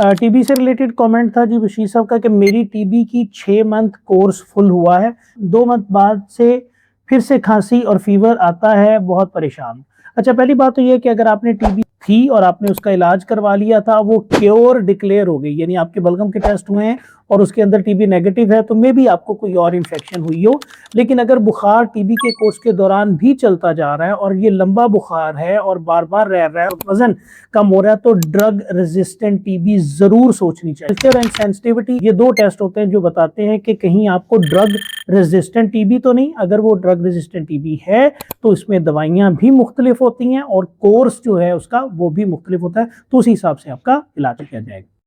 TB से related comment था जी बशीर साहब का कि मेरी टीबी की 6 मंथ कोर्स फुल हुआ है, 2 मंथ बाद से फिर से खांसी और फीवर आता है, बहुत परेशान। अच्छा, पहली बात तो ये है कि अगर आपने टीबी थी और आपने उसका इलाज करवा लिया था, वो क्योर डिक्लेयर हो गई, यानी आपके बलगम के टेस्ट हुए हैं और उसके अंदर टीबी नेगेटिव है, तो मे भी आपको कोई और इन्फेक्शन हुई हो। लेकिन अगर बुखार टीबी के कोर्स के दौरान भी चलता जा रहा है और ये लंबा बुखार है और बार बार रह रहा है और वजन कम हो रहा है, तो ड्रग रेजिस्टेंट टीबी जरूर सोचनी चाहिए। कल्चर एंड सेंसिटिविटी, ये 2 टेस्ट होते हैं जो बताते हैं कि कहीं आपको ड्रग रेजिस्टेंट टीबी तो नहीं। अगर वो ड्रग रेजिस्टेंट टीबी है तो इसमें दवाइयां भी मुख्तलिफ होती हैं और कोर्स जो है उसका वो भी मुख्तलिफ होता है, तो उस हिसाब से आपका इलाज किया जाएगा।